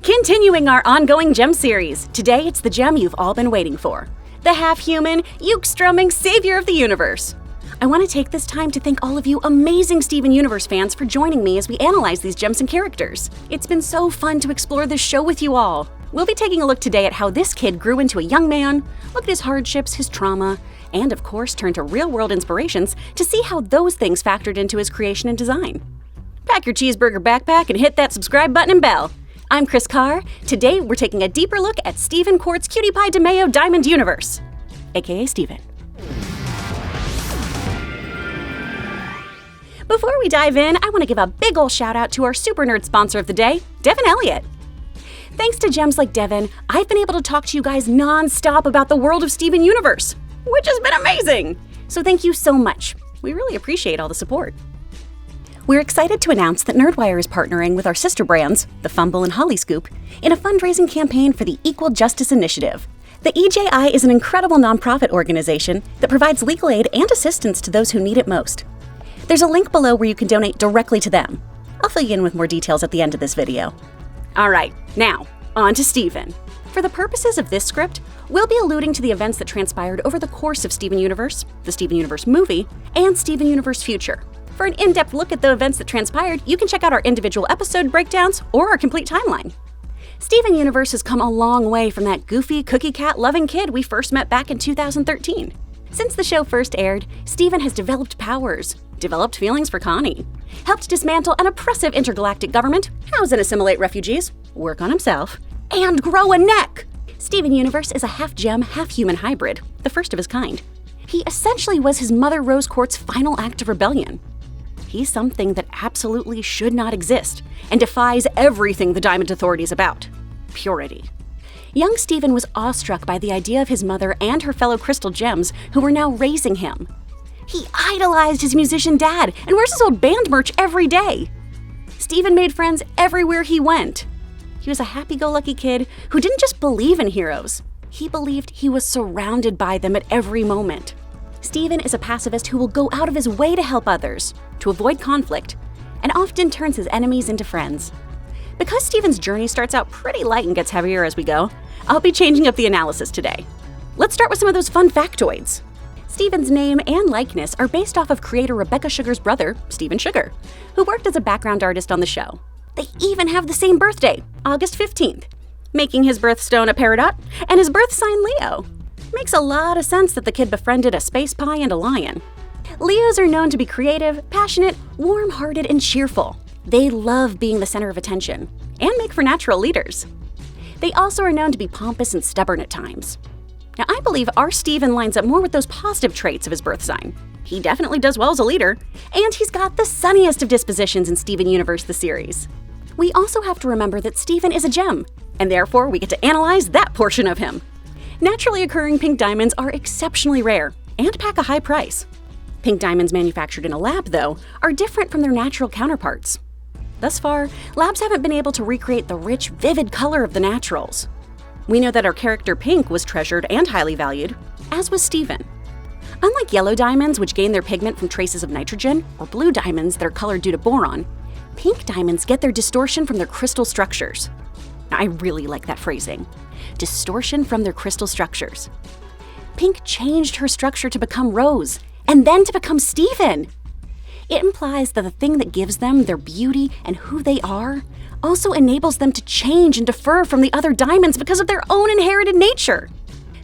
Continuing our ongoing gem series, today it's the gem you've all been waiting for. The half-human, uke-strumming savior of the universe. I want to take this time to thank all of you amazing Steven Universe fans for joining me as we analyze these gems and characters. It's been so fun to explore this show with you all. We'll be taking a look today at how this kid grew into a young man, look at his hardships, his trauma, and of course turn to real-world inspirations to see how those things factored into his creation and design. Pack your cheeseburger backpack and hit that subscribe button and bell. I'm Chris Carr. Today we're taking a deeper look at Steven Quart's Cutie Pie DeMayo Diamond Universe, aka Steven. Before we dive in, I want to give a big ol' shout out to our super nerd sponsor of the day, Devin Elliott. Thanks to gems like Devin, I've been able to talk to you guys non-stop about the world of Steven Universe, which has been amazing! So thank you so much. We really appreciate all the support. We're excited to announce that NerdWire is partnering with our sister brands, The Fumble and Holly Scoop, in a fundraising campaign for the Equal Justice Initiative. The EJI is an incredible nonprofit organization that provides legal aid and assistance to those who need it most. There's a link below where you can donate directly to them. I'll fill you in with more details at the end of this video. Alright, now, on to Steven. For the purposes of this script, we'll be alluding to the events that transpired over the course of Steven Universe, the Steven Universe movie, and Steven Universe Future. For an in-depth look at the events that transpired, you can check out our individual episode breakdowns or our complete timeline. Steven Universe has come a long way from that goofy, cookie cat-loving kid we first met back in 2013. Since the show first aired, Steven has developed powers, developed feelings for Connie, helped dismantle an oppressive intergalactic government, house and assimilate refugees, work on himself, and grow a neck! Steven Universe is a half-gem, half-human hybrid, the first of his kind. He essentially was his mother Rose Quart's final act of rebellion. He's something that absolutely should not exist, and defies everything the Diamond Authority is about: purity. Young Steven was awestruck by the idea of his mother and her fellow crystal gems who were now raising him. He idolized his musician dad and wears his old band merch every day. Steven made friends everywhere he went. He was a happy-go-lucky kid who didn't just believe in heroes. He believed he was surrounded by them at every moment. Steven is a pacifist who will go out of his way to help others, to avoid conflict, and often turns his enemies into friends. Because Steven's journey starts out pretty light and gets heavier as we go, I'll be changing up the analysis today. Let's start with some of those fun factoids. Steven's name and likeness are based off of creator Rebecca Sugar's brother, Steven Sugar, who worked as a background artist on the show. They even have the same birthday, August 15th, making his birthstone a peridot and his birth sign Leo. Makes a lot of sense that the kid befriended a space pie and a lion. Leos are known to be creative, passionate, warm-hearted, and cheerful. They love being the center of attention and make for natural leaders. They also are known to be pompous and stubborn at times. Now, I believe our Steven lines up more with those positive traits of his birth sign. He definitely does well as a leader, and he's got the sunniest of dispositions in Steven Universe the series. We also have to remember that Steven is a gem, and therefore we get to analyze that portion of him. Naturally occurring pink diamonds are exceptionally rare and pack a high price. Pink diamonds manufactured in a lab, though, are different from their natural counterparts. Thus far, labs haven't been able to recreate the rich, vivid color of the naturals. We know that our character Pink was treasured and highly valued, as was Steven. Unlike yellow diamonds, which gain their pigment from traces of nitrogen, or blue diamonds that are colored due to boron, pink diamonds get their distortion from their crystal structures. Now, I really like that phrasing. Distortion from their crystal structures. Pink changed her structure to become Rose, and then to become Steven. It implies that the thing that gives them their beauty and who they are also enables them to change and differ from the other diamonds because of their own inherited nature.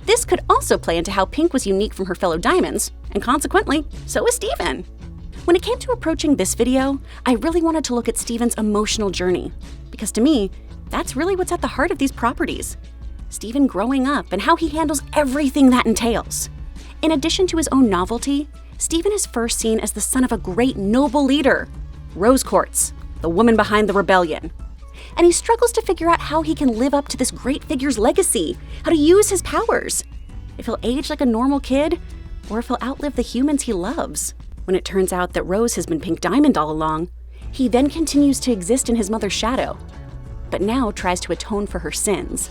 This could also play into how Pink was unique from her fellow diamonds, and consequently, so was Steven. When it came to approaching this video, I really wanted to look at Steven's emotional journey, because to me, that's really what's at the heart of these properties. Steven growing up and how he handles everything that entails. In addition to his own novelty, Steven is first seen as the son of a great noble leader, Rose Quartz, the woman behind the rebellion. And he struggles to figure out how he can live up to this great figure's legacy, how to use his powers, if he'll age like a normal kid, or if he'll outlive the humans he loves. When it turns out that Rose has been Pink Diamond all along, he then continues to exist in his mother's shadow, but now tries to atone for her sins.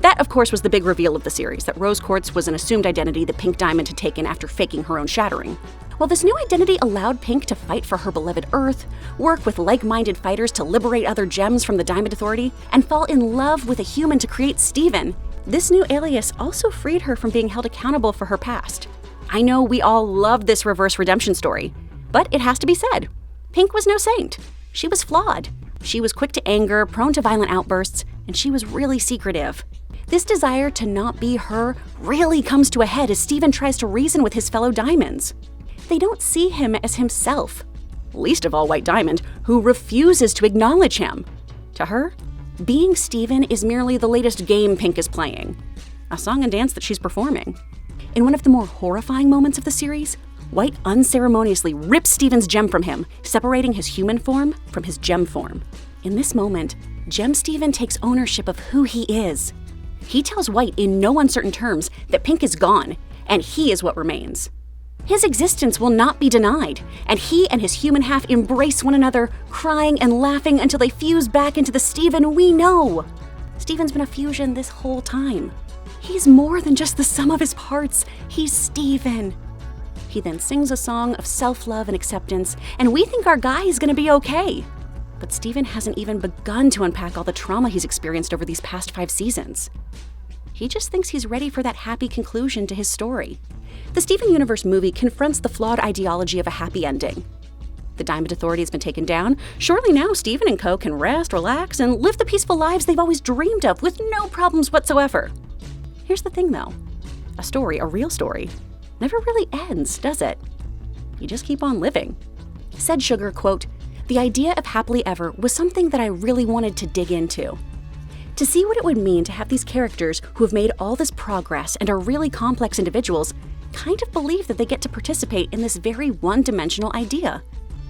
That, of course, was the big reveal of the series, that Rose Quartz was an assumed identity that Pink Diamond had taken after faking her own shattering. Well, this new identity allowed Pink to fight for her beloved Earth, work with like-minded fighters to liberate other gems from the Diamond Authority, and fall in love with a human to create Steven. This new alias also freed her from being held accountable for her past. I know we all love this reverse redemption story, but it has to be said, Pink was no saint. She was flawed. She was quick to anger, prone to violent outbursts, and she was really secretive. This desire to not be her really comes to a head as Steven tries to reason with his fellow Diamonds. They don't see him as himself, least of all White Diamond, who refuses to acknowledge him. To her, being Steven is merely the latest game Pink is playing, a song and dance that she's performing. In one of the more horrifying moments of the series, White unceremoniously rips Steven's gem from him, separating his human form from his gem form. In this moment, Gem Steven takes ownership of who he is. He tells White in no uncertain terms that Pink is gone, and he is what remains. His existence will not be denied, and he and his human half embrace one another, crying and laughing until they fuse back into the Steven we know. Steven's been a fusion this whole time. He's more than just the sum of his parts. He's Steven. He then sings a song of self-love and acceptance, and we think our guy is gonna be okay. But Steven hasn't even begun to unpack all the trauma he's experienced over these past 5 seasons. He just thinks he's ready for that happy conclusion to his story. The Steven Universe movie confronts the flawed ideology of a happy ending. The Diamond Authority has been taken down. Surely now Steven and co. can rest, relax, and live the peaceful lives they've always dreamed of with no problems whatsoever. Here's the thing though, a story, a real story, never really ends, does it? You just keep on living. Said Sugar, quote, "The idea of happily ever was something that I really wanted to dig into. To see what it would mean to have these characters who have made all this progress and are really complex individuals kind of believe that they get to participate in this very one-dimensional idea,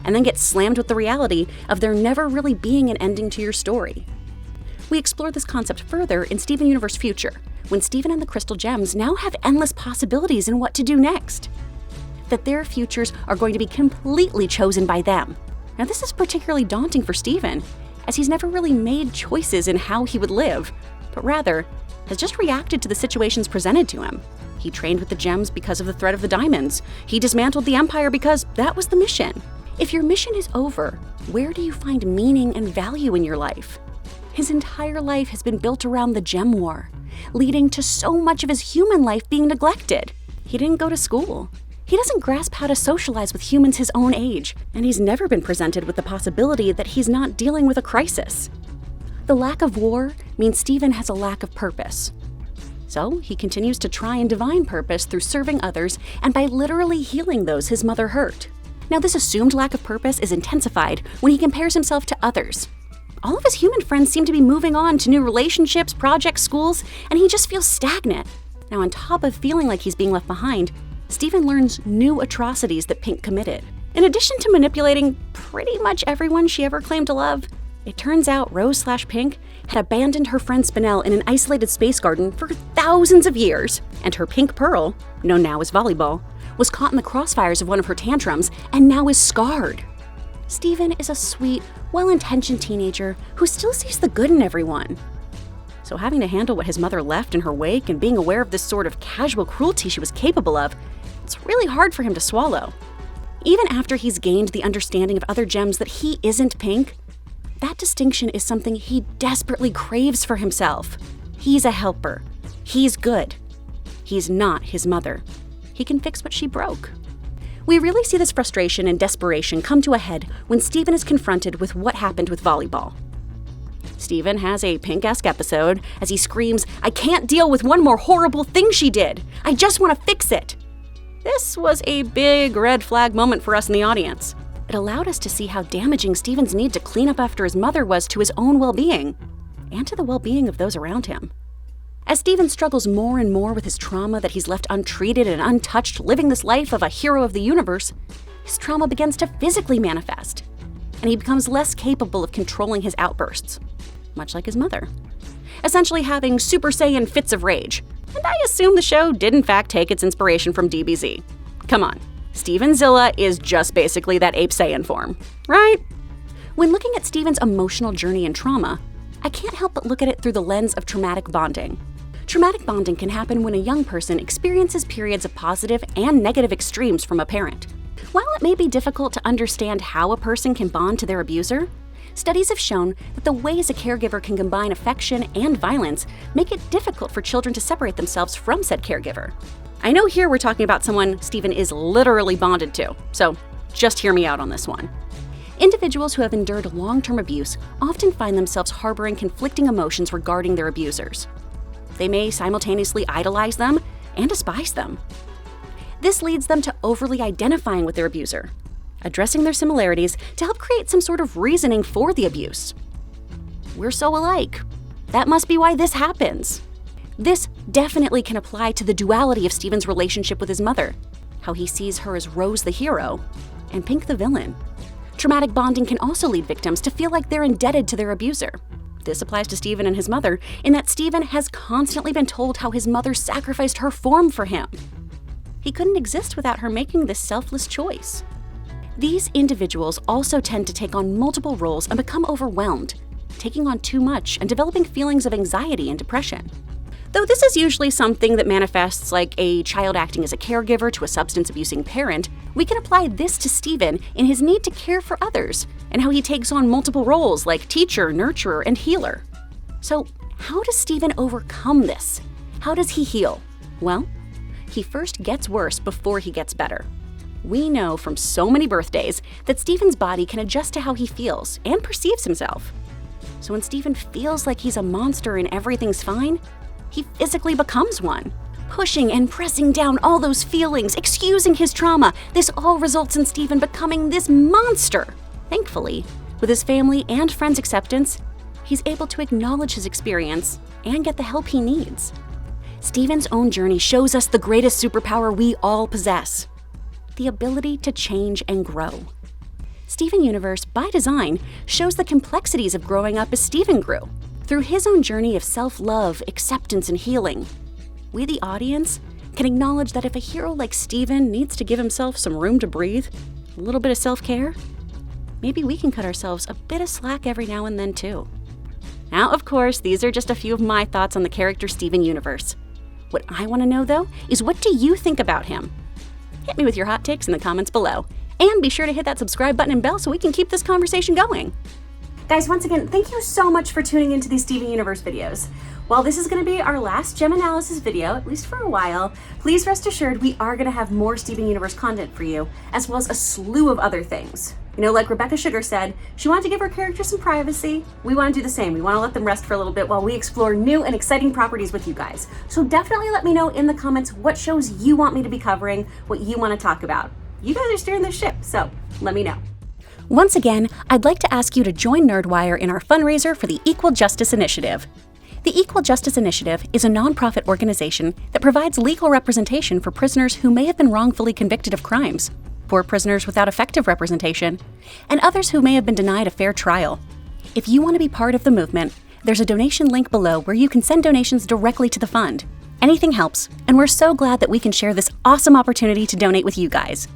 and then get slammed with the reality of there never really being an ending to your story." We explore this concept further in Steven Universe Future, when Steven and the Crystal Gems now have endless possibilities in what to do next. That their futures are going to be completely chosen by them. Now this is particularly daunting for Steven, as he's never really made choices in how he would live, but rather has just reacted to the situations presented to him. He trained with the gems because of the threat of the diamonds. He dismantled the Empire because that was the mission. If your mission is over, where do you find meaning and value in your life? His entire life has been built around the Gem War, leading to so much of his human life being neglected. He didn't go to school. He doesn't grasp how to socialize with humans his own age, and he's never been presented with the possibility that he's not dealing with a crisis. The lack of war means Steven has a lack of purpose. So he continues to try and divine purpose through serving others and by literally healing those his mother hurt. Now this assumed lack of purpose is intensified when he compares himself to others. All of his human friends seem to be moving on to new relationships, projects, schools, and he just feels stagnant. Now on top of feeling like he's being left behind, Steven learns new atrocities that Pink committed. In addition to manipulating pretty much everyone she ever claimed to love, it turns out Rose/Pink had abandoned her friend Spinel in an isolated space garden for thousands of years, and her pink pearl, known now as Volleyball, was caught in the crossfires of one of her tantrums and now is scarred. Steven is a sweet, well-intentioned teenager who still sees the good in everyone. So having to handle what his mother left in her wake and being aware of this sort of casual cruelty she was capable of, it's really hard for him to swallow. Even after he's gained the understanding of other gems that he isn't Pink, that distinction is something he desperately craves for himself. He's a helper. He's good. He's not his mother. He can fix what she broke. We really see this frustration and desperation come to a head when Steven is confronted with what happened with Volleyball. Steven has a Pink-esque episode as he screams, "I can't deal with one more horrible thing she did! I just want to fix it!" This was a big red flag moment for us in the audience. It allowed us to see how damaging Steven's need to clean up after his mother was to his own well-being, and to the well-being of those around him. As Steven struggles more and more with his trauma that he's left untreated and untouched living this life of a hero of the universe, his trauma begins to physically manifest, and he becomes less capable of controlling his outbursts, much like his mother, essentially having Super Saiyan fits of rage. And I assume the show did in fact take its inspiration from DBZ. Come on, Steven Zilla is just basically that Ape Saiyan form, right? When looking at Steven's emotional journey and trauma, I can't help but look at it through the lens of traumatic bonding. Traumatic bonding can happen when a young person experiences periods of positive and negative extremes from a parent. While it may be difficult to understand how a person can bond to their abuser, studies have shown that the ways a caregiver can combine affection and violence make it difficult for children to separate themselves from said caregiver. I know here we're talking about someone Stephen is literally bonded to, so just hear me out on this one. Individuals who have endured long-term abuse often find themselves harboring conflicting emotions regarding their abusers. They may simultaneously idolize them and despise them. This leads them to overly identifying with their abuser, addressing their similarities to help create some sort of reasoning for the abuse. We're so alike. That must be why this happens. This definitely can apply to the duality of Stephen's relationship with his mother, how he sees her as Rose the hero and Pink the villain. Traumatic bonding can also lead victims to feel like they're indebted to their abuser. This applies to Stephen and his mother in that Stephen has constantly been told how his mother sacrificed her form for him. He couldn't exist without her making this selfless choice. These individuals also tend to take on multiple roles and become overwhelmed, taking on too much and developing feelings of anxiety and depression. Though this is usually something that manifests like a child acting as a caregiver to a substance-abusing parent, we can apply this to Stephen in his need to care for others and how he takes on multiple roles like teacher, nurturer, and healer. So, how does Stephen overcome this? How does he heal? Well, he first gets worse before he gets better. We know from so many birthdays that Stephen's body can adjust to how he feels and perceives himself. So when Stephen feels like he's a monster and everything's fine, he physically becomes one, pushing and pressing down all those feelings, excusing his trauma. This all results in Stephen becoming this monster. Thankfully, with his family and friends' acceptance, he's able to acknowledge his experience and get the help he needs. Stephen's own journey shows us the greatest superpower we all possess: the ability to change and grow. Steven Universe, by design, shows the complexities of growing up as Stephen grew, through his own journey of self-love, acceptance, and healing. We, the audience, can acknowledge that if a hero like Stephen needs to give himself some room to breathe, a little bit of self-care, maybe we can cut ourselves a bit of slack every now and then too. Now, of course, these are just a few of my thoughts on the character Steven Universe. What I want to know, though, is what do you think about him? Hit me with your hot takes in the comments below. And be sure to hit that subscribe button and bell so we can keep this conversation going. Guys, once again, thank you so much for tuning into these Steven Universe videos. While this is going to be our last gem analysis video, at least for a while, please rest assured we are going to have more Steven Universe content for you, as well as a slew of other things. You know, like Rebecca Sugar said, she wanted to give her characters some privacy. We want to do the same. We want to let them rest for a little bit while we explore new and exciting properties with you guys. So definitely let me know in the comments what shows you want me to be covering, what you want to talk about. You guys are steering this ship, so let me know. Once again, I'd like to ask you to join NerdWire in our fundraiser for the Equal Justice Initiative. The Equal Justice Initiative is a nonprofit organization that provides legal representation for prisoners who may have been wrongfully convicted of crimes, for prisoners without effective representation, and others who may have been denied a fair trial. If you want to be part of the movement, there's a donation link below where you can send donations directly to the fund. Anything helps, and we're so glad that we can share this awesome opportunity to donate with you guys.